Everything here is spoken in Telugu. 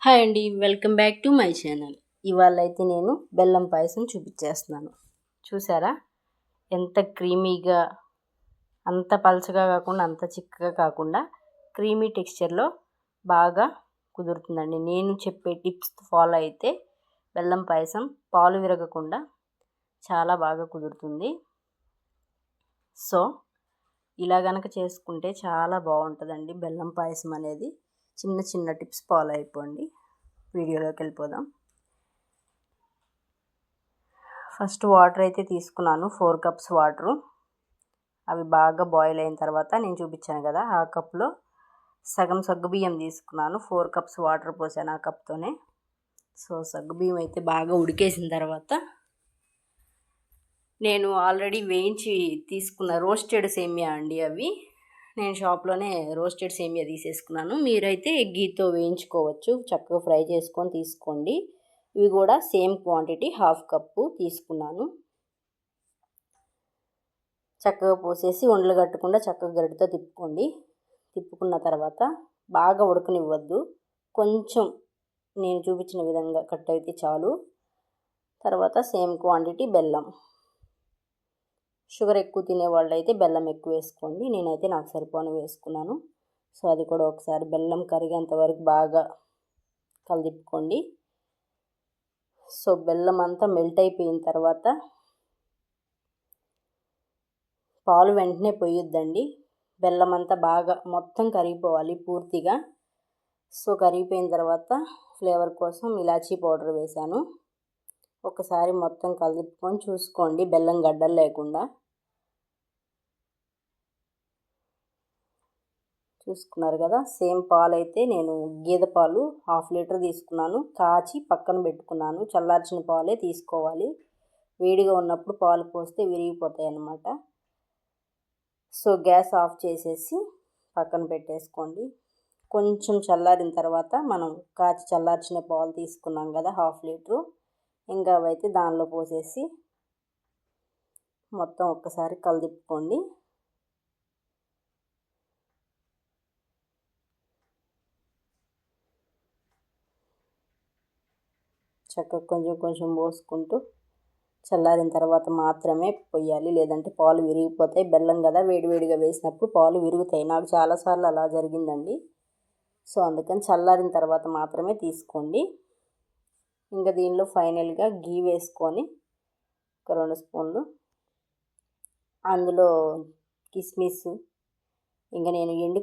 హాయ్ అండి, welcome back to my channel. ఇవాళ అయితే నేను బెల్లం పాయసం చూపించేస్తున్నాను. చూసారా ఎంత క్రీమీగా, అంత పలచగా కాకుండా అంత చిక్కగా కాకుండా క్రీమీ టెక్స్చర్లో బాగా కుదురుతుందండి. నేను చెప్పే టిప్స్ ఫాలో అయితే బెల్లం పాయసం పాలు విరగకుండా చాలా బాగా కుదురుతుంది. సో ఇలా గనక చేసుకుంటే చాలా బాగుంటుందండి బెల్లం పాయసం అనేది. చిన్న చిన్న టిప్స్ ఫాలో అయిపోండి. వీడియోలోకి వెళ్ళిపోదాం. ఫస్ట్ వాటర్ అయితే తీసుకున్నాను, 4 కప్స్ వాటరు. అవి బాగా బాయిల్ అయిన తర్వాత నేను చూపించాను కదా, ఆ కప్లో సగం సగ్గుబియ్యం తీసుకున్నాను. 4 కప్స్ వాటర్ పోసాను ఆ కప్తోనే. సో సగ్గుబియ్యం అయితే బాగా ఉడికేసిన తర్వాత నేను ఆల్రెడీ వేయించి తీసుకున్న రోస్టెడ్ సేమియా అండి అవి. నేను షాప్లోనే రోస్టెడ్ సేమియా తీసేసుకున్నాను. మీరైతే గీతో వేయించుకోవచ్చు, చక్కగా ఫ్రై చేసుకొని తీసుకోండి. ఇవి కూడా సేమ్ క్వాంటిటీ 1/2 కప్పు తీసుకున్నాను. చక్కగా పోసేసి ఉండలు కట్టకుండా చక్కగా గరిటతో తిప్పుకోండి. తిప్పుకున్న తర్వాత బాగా ఉడకనివ్వద్దు, కొంచెం నేను చూపించిన విధంగా కట్ అయితే చాలు. తర్వాత సేమ్ క్వాంటిటీ బెల్లం. షుగర్ ఎక్కువ తినేవాళ్ళు అయితే బెల్లం ఎక్కువ వేసుకోండి. నేనైతే నాకు సరిపోని వేసుకున్నాను. సో అది కూడా ఒకసారి బెల్లం కరిగేంత వరకు బాగా కలిదిప్పుకోండి. సో బెల్లం అంతా మెల్ట్ అయిపోయిన తర్వాత పాలు వెంటనే పోయొద్దండి. బెల్లం అంతా బాగా మొత్తం కరిగిపోవాలి పూర్తిగా. సో కరిగిపోయిన తర్వాత ఫ్లేవర్ కోసం ఇలాచీ పౌడర్ వేశాను. ఒకసారి మొత్తం కలిదిప్పుకొని చూసుకోండి బెల్లం గడ్డలు లేకుండా. చూసుకున్నారు కదా. సేమ్ పాలు అయితే నేను గేదె పాలు 1/2 లీటర్ తీసుకున్నాను. కాచి పక్కన పెట్టుకున్నాను. చల్లార్చిన పాలే తీసుకోవాలి. వేడిగా ఉన్నప్పుడు పాలు పోస్తే విరిగిపోతాయి అన్నమాట. సో గ్యాస్ ఆఫ్ చేసేసి పక్కన పెట్టేసుకోండి. కొంచెం చల్లారిన తర్వాత మనం కాచి చల్లార్చిన పాలు తీసుకున్నాం కదా 1/2 లీటరు, ఇంకా అవైతే దానిలో పోసేసి మొత్తం ఒక్కసారి కలిదిప్పుకోండి. చక్కగా కొంచెం కొంచెం పోసుకుంటూ చల్లారిన తర్వాత మాత్రమే పొయ్యాలి, లేదంటే పాలు విరిగిపోతాయి. బెల్లం కదా, వేడివేడిగా వేసినప్పుడు పాలు విరుగుతాయి. నాకు చాలాసార్లు అలా జరిగిందండి. సో అందుకని చల్లారిన తర్వాత మాత్రమే తీసుకోండి. ఇంకా దీనిలో ఫైనల్గా గీ వేసుకొని ఒక 2 స్పూన్లు, అందులో కిస్మిస్, ఇంకా నేను ఎండు